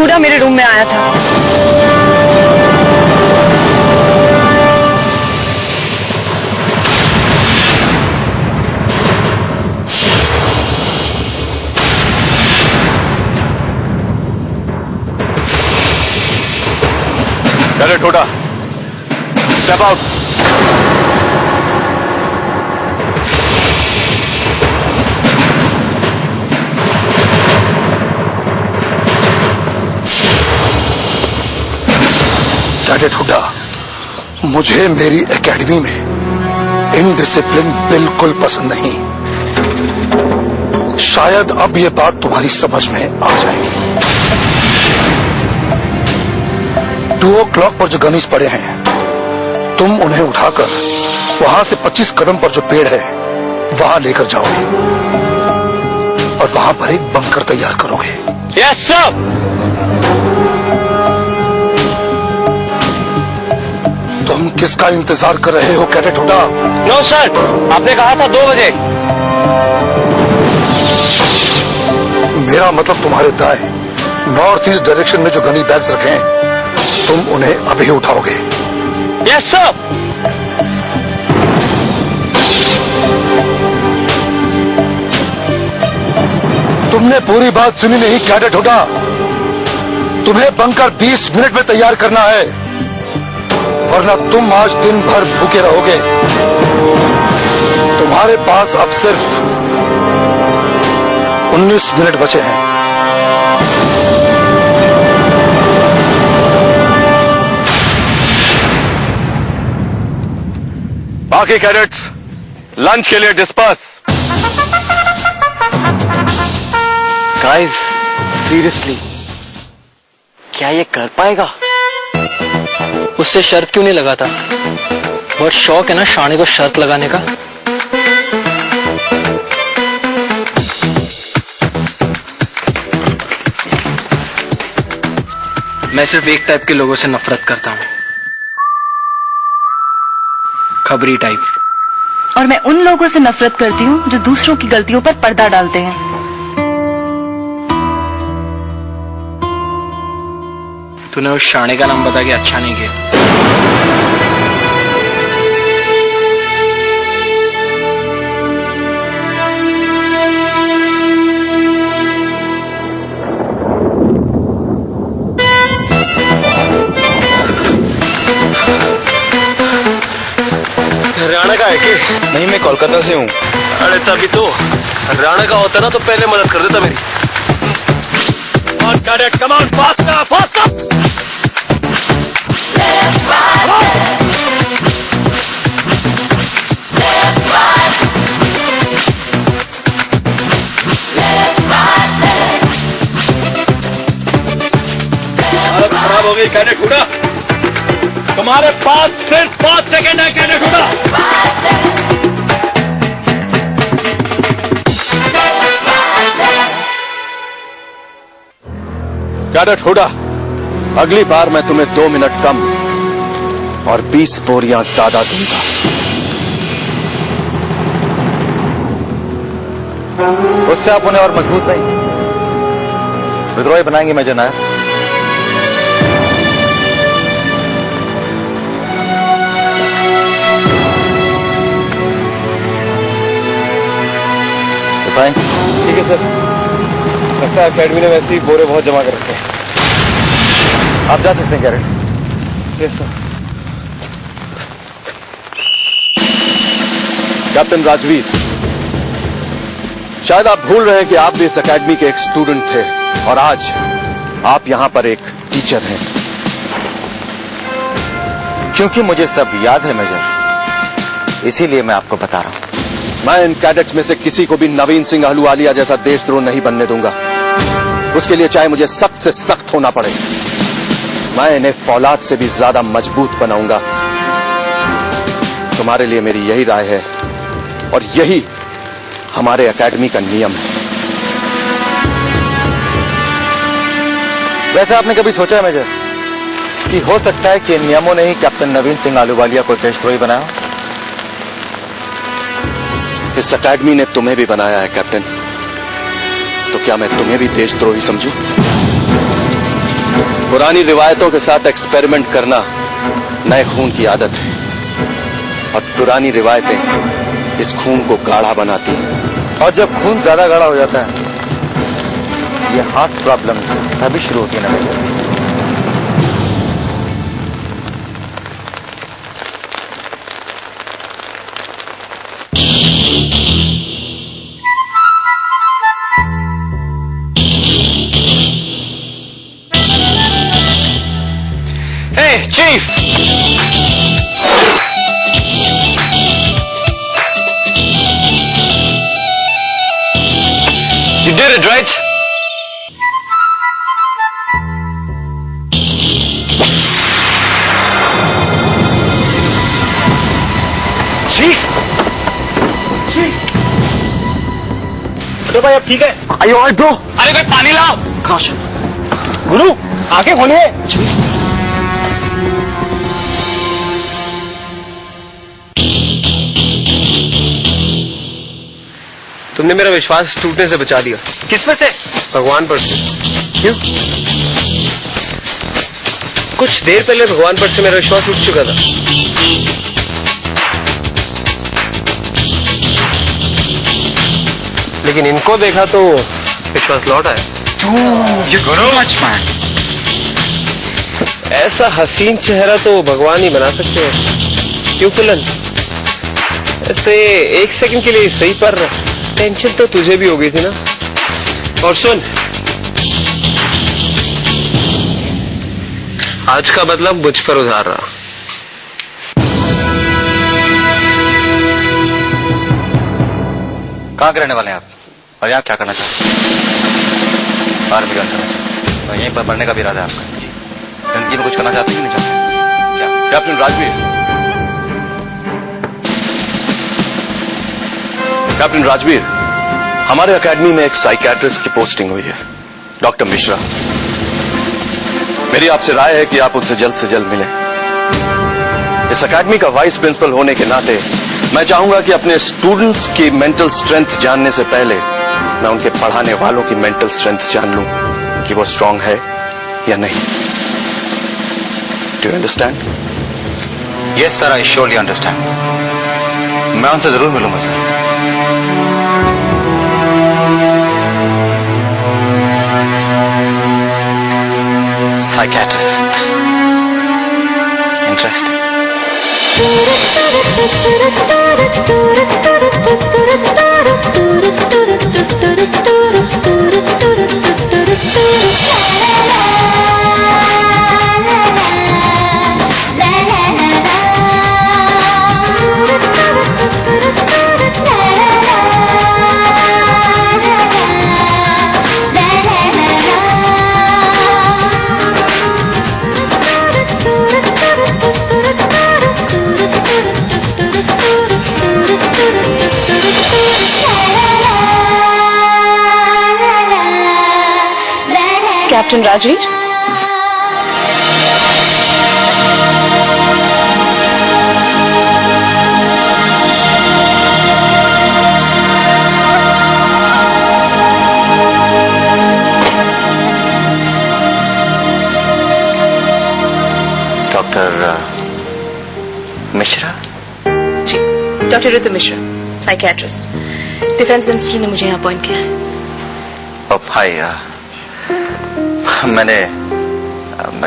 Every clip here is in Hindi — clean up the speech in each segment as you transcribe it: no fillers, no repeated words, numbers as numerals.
हुडा मेरे रूम में आया था। Cadet Hooda, step out. Cadet Hooda, मुझे मेरी एकेडमी में इनडिसिप्लिन बिल्कुल पसंद नहीं। शायद अब ये बात तुम्हारी समझ में आ जाएगी। 2 o'clock पर जो गनीज पड़े हैं, तुम उन्हें उठाकर वहां से 25 कदम पर जो पेड़ है वहां लेकर जाओगे और वहां पर एक बंकर तैयार करोगे। Yes sir. तुम किसका इंतजार कर रहे हो कैडेट हुडा? नो सर, आपने कहा था 2 बजे। मेरा मतलब तुम्हारे दाएं नॉर्थ ईस्ट डायरेक्शन में जो गनी बैग्स रखे हैं, तुम उन्हें अभी उठाओगे। Yes sir. तुमने पूरी बात सुनी नहीं कैडेट हुडा। तुम्हें बंकर 20 मिनट में तैयार करना है, वरना तुम आज दिन भर भूखे रहोगे। तुम्हारे पास अब सिर्फ 19 मिनट बचे हैं। बाकी कैडेट्स लंच के लिए डिस्पर्स। गाइस, सीरियसली क्या ये कर पाएगा? उससे शर्त क्यों नहीं लगाता? बहुत शौक है ना शाने को शर्त लगाने का। मैं सिर्फ एक टाइप के लोगों से नफरत करता हूं, खबरी टाइप। और मैं उन लोगों से नफरत करती हूँ जो दूसरों की गलतियों पर पर्दा डालते हैं। तूने उस शाने का नाम बता के अच्छा नहीं किया। हरियाणा का है कि? नहीं, मैं कोलकाता से हूँ। अरे तभी तो हरियाणा का होता ना तो पहले मदद कर देता मेरी। On cadet, come on, faster, faster! हालत खराब हो गई कैडेट हुडा। तुम्हारे पास सिर्फ 5 सेकेंड है कैडेट हुडा। कैडेट हुडा, अगली बार मैं तुम्हें 2 मिनट कम और 20 बोरियां ज्यादा दूंगा। उससे आप उन्हें और मजबूत नहीं, विद्रोही बनाएंगे मेजर नायर। ठीक है सर। लगता है अकेडमी ने वैसे ही बोरे बहुत जमा कर रखे हैं। आप जा सकते हैं cadet. Yes sir. Captain Rajveer, शायद आप भूल रहे हैं कि आप भी इस अकेडमी के एक स्टूडेंट थे और आज आप यहां पर एक टीचर हैं। क्योंकि मुझे सब याद है मेजर, इसीलिए मैं आपको बता रहा हूं। मैं इन कैडेट्स में से किसी को भी नवीन सिंह अहलूवालिया जैसा देशद्रोह नहीं बनने दूंगा। उसके लिए चाहे मुझे सबसे सख्त होना पड़े, मैं इन्हें फौलाद से भी ज्यादा मजबूत बनाऊंगा। तुम्हारे लिए मेरी यही राय है और यही हमारे एकेडमी का नियम है। वैसे आपने कभी सोचा है मेजर कि हो सकता है कि इन नियमों ने ही कैप्टन नवीन सिंह अहलूवालिया को देशद्रोही बनाया? इस अकेडमी ने तुम्हें भी बनाया है कैप्टन, तो क्या मैं तुम्हें भी देशद्रोही समझूं? पुरानी रिवायतों के साथ एक्सपेरिमेंट करना नए खून की आदत है, और पुरानी रिवायतें इस खून को गाढ़ा बनाती हैं। और जब खून ज्यादा गाढ़ा हो जाता है, ये हार्ट प्रॉब्लम तभी शुरू होती है ना major. Hey, Chief! You did it, right? Chief! तो भाई अब ठीक है? Are you alright, bro? अरे कोई पानी लाओ। Gosh. गुरु आंखें खोलिए। तुमने मेरा विश्वास टूटने से बचा दिया। किसमें से? भगवान पर से। क्यों? कुछ देर पहले भगवान पर से मेरा विश्वास उठ चुका था। लेकिन इनको देखा तो विश्वास लौट आया। ऐसा हसीन चेहरा तो भगवान ही बना सकते हैं। क्यों कुलन? ऐसे एक सेकंड के लिए सही, पर टेंशन तो तुझे भी हो गई थी ना। और सुन, आज का बदला मुझ पर उधार रहा। कहाँ के रहने वाले हैं आप, और यहाँ क्या करना चाहते हैं? आर्मी ज्वाइन करना चाहते हैं, और यहीं पर मरने का भी इरादा है आपका? जिंदगी में कुछ करना चाहते हैं कि नहीं चाहते? क्या? कैप्टन राजवीर, कैप्टन राजवीर, हमारे एकेडमी में एक साइकियाट्रिस्ट की पोस्टिंग हुई है, डॉक्टर मिश्रा। मेरी आपसे राय है कि आप उनसे जल्द मिलें। इस एकेडमी का वाइस प्रिंसिपल होने के नाते मैं चाहूंगा कि अपने स्टूडेंट्स की मेंटल स्ट्रेंथ जानने से पहले मैं उनके पढ़ाने वालों की मेंटल स्ट्रेंथ जान लूं कि वो स्ट्रांग है या नहीं। Do you understand? Yes sir, I surely understand. मैं उनसे जरूर मिलूंगा sir. Psychiatrist, interesting. Captain Rajveer, doctor Mishra? जी, doctor Ritu Mishra, psychiatrist. Defence ministry ने मुझे यहाँ अपॉइंट किया है। ओ भाई, मैंने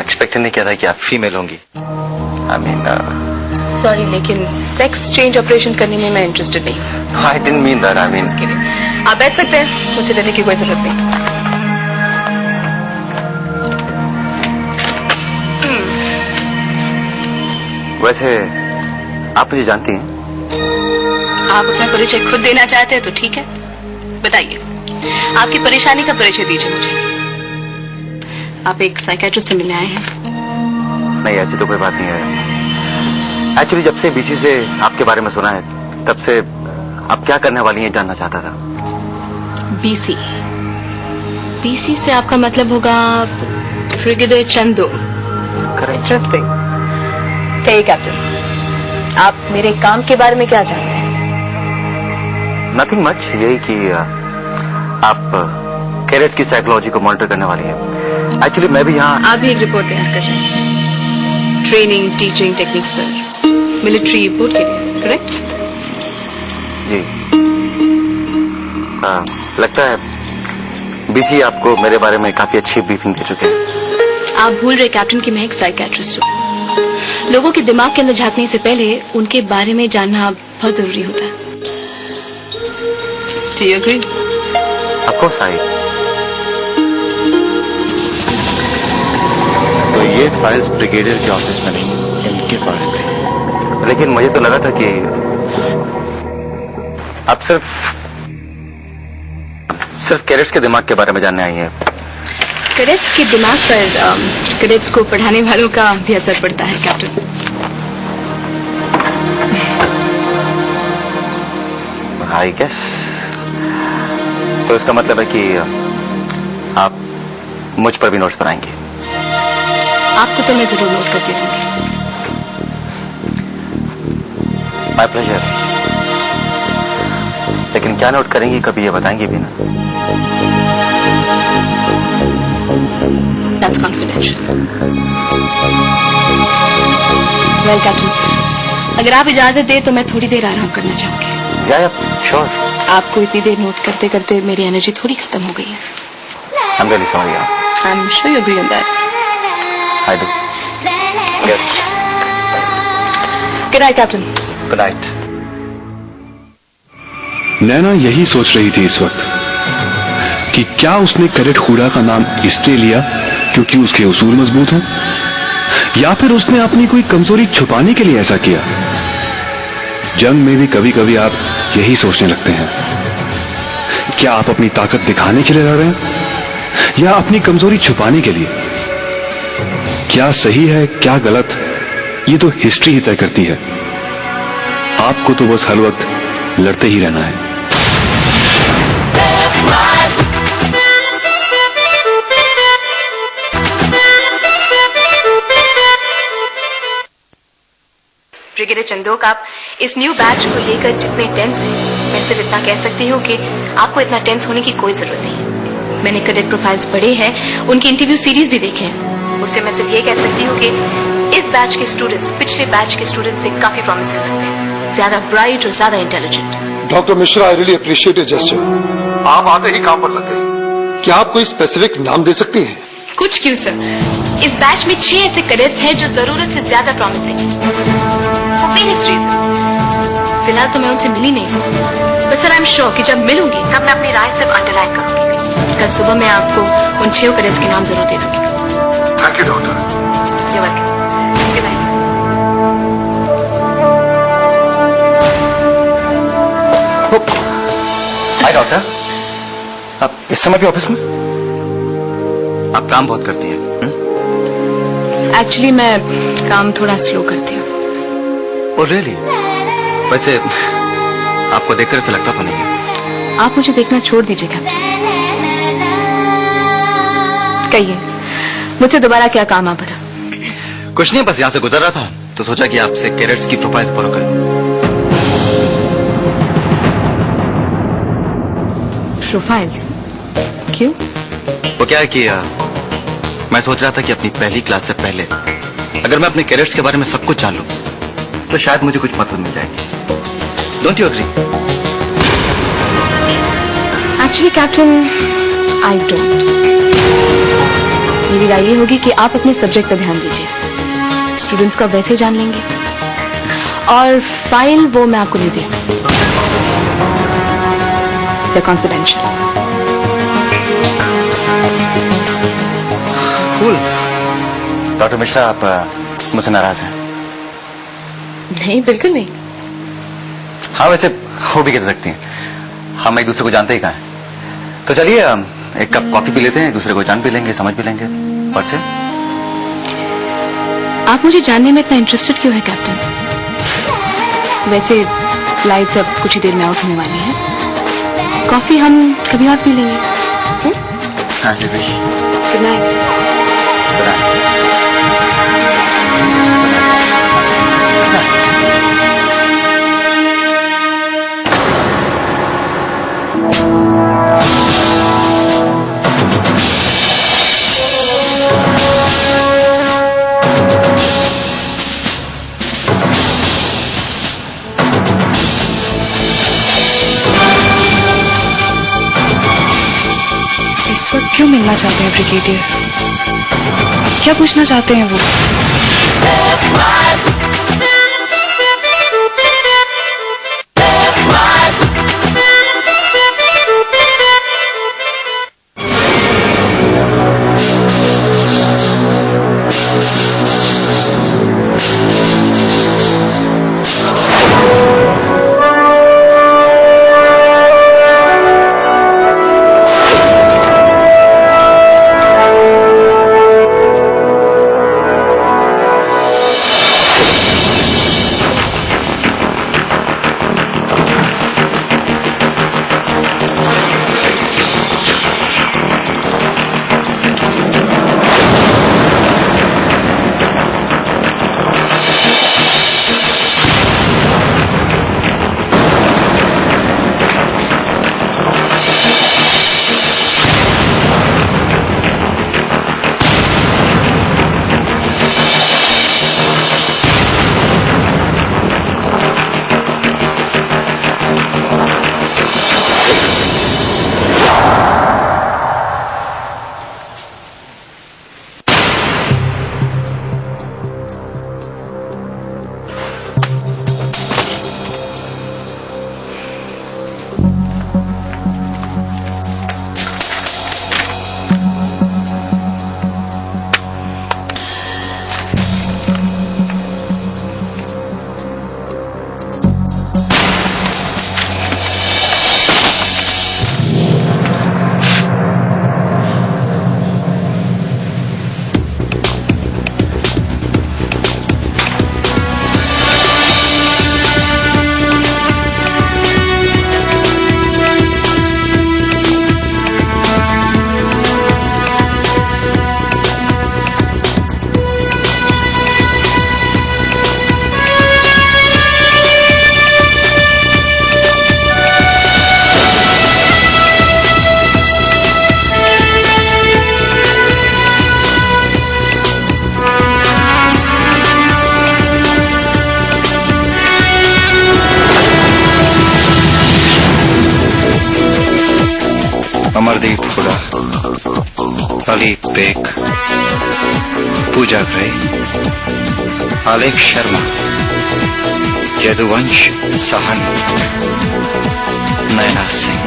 एक्सपेक्ट नहीं किया था कि आप फीमेल होंगी। आई मीन, सॉरी, लेकिन सेक्स चेंज ऑपरेशन करने में मैं इंटरेस्टेड नहीं। I didn't mean that. I mean, इसके लिए आप बैठ सकते हैं, मुझे डरने की कोई जरूरत नहीं। वैसे आप मुझे जानती हैं? आप अपना परिचय खुद देना चाहते हैं तो ठीक है, बताइए आपकी परेशानी का परिचय दीजिए मुझे। आप एक साइकियाट्रिस्ट से मिलने आए हैं? नहीं, ऐसी तो कोई बात नहीं है। एक्चुअली जब से बीसी से आपके बारे में सुना है, तब से आप क्या करने वाली हैं जानना चाहता था। बीसी? बीसी से आपका मतलब होगा ब्रिगेडियर चंदू। इंटरेस्टिंग। कहिए कैप्टन, आप मेरे काम के बारे में क्या जानते हैं? नथिंग मच, यही कि आप कैडेट्स की साइकोलॉजी को मॉनिटर करने वाली हैं। एक्चुअली मैं भी यहाँ आप भी एक रिपोर्ट तैयार कर रहे हैं, ट्रेनिंग टीचिंग टेक्निक्स पर, मिलिट्री बोर्ड के लिए, करेक्ट? जी लगता है बीसी आपको मेरे बारे में काफी अच्छी ब्रीफिंग दे चुके हैं। आप भूल रहे कैप्टन कि मैं एक साइकियाट्रिस्ट हूँ। लोगों के दिमाग के अंदर झांकने से पहले उनके बारे में जानना बहुत जरूरी होता है। Do you agree? Of course I. तो ये फाइल्स ब्रिगेडियर के ऑफिस में नहीं, इनके पास थे। लेकिन मुझे तो लगा था कि आप सिर्फ कैडेट्स के दिमाग के बारे में जानने आई हैं। कैडेट्स के दिमाग पर कैडेट्स को पढ़ाने वालों का भी असर पड़ता है कैप्टन। आई गेस तो इसका मतलब है कि आप मुझ पर भी नोट्स बनाएंगे। आपको तो मैं जरूर नोट करती रहूंगी। My pleasure. लेकिन क्या नोट करेंगी कभी ये बताएंगे भी ना? That's confidential. Well, कैप्टन, अगर आप इजाजत दे तो मैं थोड़ी देर आराम करना चाहूंगी। या श्योर। आपको इतनी देर नोट करते करते मेरी एनर्जी थोड़ी खत्म हो गई है। I'm really sorry. I'm sure you agree on that. I do. Yes. Good night, Captain. Good night. नैना यही सोच रही थी इस वक्त कि क्या उसने कैडेट हुडा का नाम इसलिए लिया क्योंकि उसके उसूल मजबूत हों, या फिर उसने अपनी कोई कमजोरी छुपाने के लिए ऐसा किया। जंग में भी कभी कभी आप यही सोचने लगते हैं, क्या आप अपनी ताकत दिखाने के लिए लड़ रहे हैं या अपनी कमजोरी छुपाने के लिए? क्या सही है क्या गलत, ये तो हिस्ट्री ही तय करती है। आपको तो बस हर वक्त लड़ते ही रहना है। ब्रिगेडियर चंदोक, आप इस न्यू बैच को लेकर जितने टेंस हैं, मैं सिर्फ इतना कह सकती हूँ कि आपको इतना टेंस होने की कोई जरूरत नहीं है। मैंने कैडेट प्रोफाइल्स पढ़े हैं, उनकी इंटरव्यू सीरीज भी देखे हैं। उससे मैं सिर्फ ये कह सकती हूँ कि इस बैच के स्टूडेंट्स पिछले बैच के स्टूडेंट्स से काफी प्रॉमिसिंग लगते हैं, ज्यादा ब्राइट और ज्यादा intelligent. Doctor Mishra, I really appreciate your gesture. आप आते ही काम पर लग गए। क्या आप कोई स्पेसिफिक नाम दे सकती हैं? कुछ क्यों सर, इस बैच में 6 ऐसे कैडेट्स हैं जो जरूरत से ज्यादा प्रॉमिसिंग हैं, फॉर वेरियस रीजंस। फिलहाल तो मैं उनसे मिली नहीं हूँ, but sir I am sure कि जब मिलूंगी तब मैं अपनी राय सिर्फ अंडरलाइन करूंगी। कल सुबह मैं आपको उन 6 कैडेट्स के नाम जरूर दे दूंगी। Thank you doctor. You're welcome. Good night. Hi doctor, आप इस समय भी ऑफिस में? आप काम बहुत करती हैं। एक्चुअली मैं काम थोड़ा स्लो करती हूँ। Oh really? वैसे आपको देखकर ऐसा लगता तो नहीं है। आप मुझे देखना छोड़ दीजिए कैप्टन। कहिए, मुझसे दोबारा क्या काम आ पड़ा? कुछ नहीं, बस यहाँ से गुजर रहा था तो सोचा कि आपसे कैडेट्स की प्रोफाइल्स फॉलो करूं। प्रोफाइल्स? क्यों? वो क्या है कि मैं सोच रहा था कि अपनी पहली क्लास से पहले अगर मैं अपने कैडेट्स के बारे में सब कुछ जान लूं तो शायद मुझे कुछ मदद मिल जाएगी। Don't you agree? Actually captain, I don't. मेरी राय ये होगी कि आप अपने सब्जेक्ट पर ध्यान दीजिए। स्टूडेंट्स को आप वैसे ही जान लेंगे, और फाइल वो मैं आपको नहीं दे सकती, the confidential. Cool. Doctor Mishra, आप मुझसे नाराज हैं? नहीं, बिल्कुल नहीं। हाँ, वैसे हो भी कह सकती हैं, हम एक दूसरे को जानते ही कहाँ हैं। तो चलिए एक कप कॉफी पी लेते हैं, एक दूसरे को जान भी लेंगे, समझ भी लेंगे। और से आप मुझे जानने में इतना इंटरेस्टेड क्यों है कैप्टन? वैसे फ्लाइट्स अब कुछ ही देर में आउट होने वाली है, कॉफी हम कभी और पी लेंगे। हाँ जी, विश। Good night. मिलना चाहते हैं ब्रिगेडियर? क्या पूछना चाहते हैं वो? Amardeep Hooda, Ali Baig, Pooja Grey, Aalekh Sharma, Yaduvansh Sahan, Naina Singh.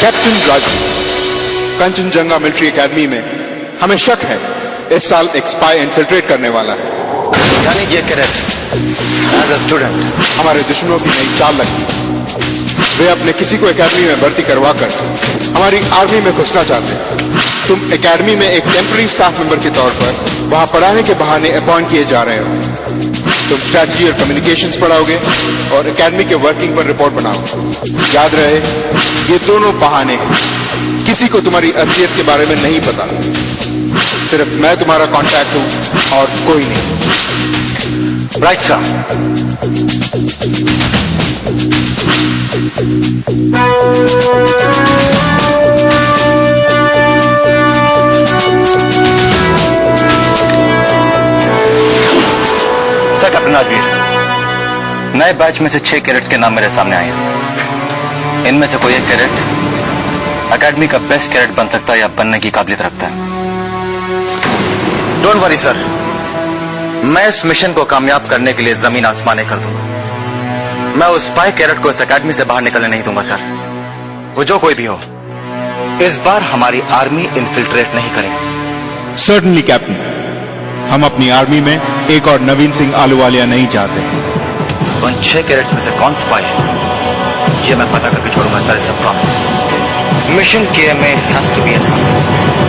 Captain Raju, Kanchenjunga military academy में हमें शक है इस साल एक स्पाई इन्फिल्ट्रेट करने वाला है। यानी ये कैडेट एज अ स्टूडेंट हमारे दुश्मनों की नई चाल लगी। वे अपने किसी को एकेडमी में भर्ती करवाकर हमारी आर्मी में घुसना चाहते हैं। तुम एकेडमी में एक टेम्पररी स्टाफ मेंबर के तौर पर वहां पढ़ाने के बहाने अपॉइंट किए जा रहे हो। तुम स्ट्रैटेजी और कम्युनिकेशंस पढ़ाओगे और एकेडमी के वर्किंग पर रिपोर्ट बनाओगे। याद रहे, ये दोनों बहाने हैं। किसी को तुम्हारी असलियत के बारे में नहीं पता। सिर्फ मैं तुम्हारा कांटेक्ट हूं और कोई नहीं। Right sir. Sir, captain Rajveer, नए बैच में से 6 कैडेट्स के नाम मेरे सामने आए हैं। इनमें से कोई एक कैडेट एकेडमी का बेस्ट कैडेट बन सकता है या बनने की काबिलियत रखता है। डोंट वरी सर, मैं इस मिशन को कामयाब करने के लिए जमीन आसमाने कर दूंगा। मैं उस स्पाई कैडेट को इस एकेडमी से बाहर निकलने नहीं दूंगा सर। वो जो कोई भी हो, इस बार हमारी आर्मी इन्फिल्ट्रेट नहीं करेगी। सर्टनली कैप्टन, हम अपनी आर्मी में एक और नवीन सिंह आलूवालिया नहीं चाहते। उन 6 कैडेट्स में से कौन स्पाई है, ये मैं पता करके छोड़ूंगा sir. It's a promise. Mission KMA has to be a success.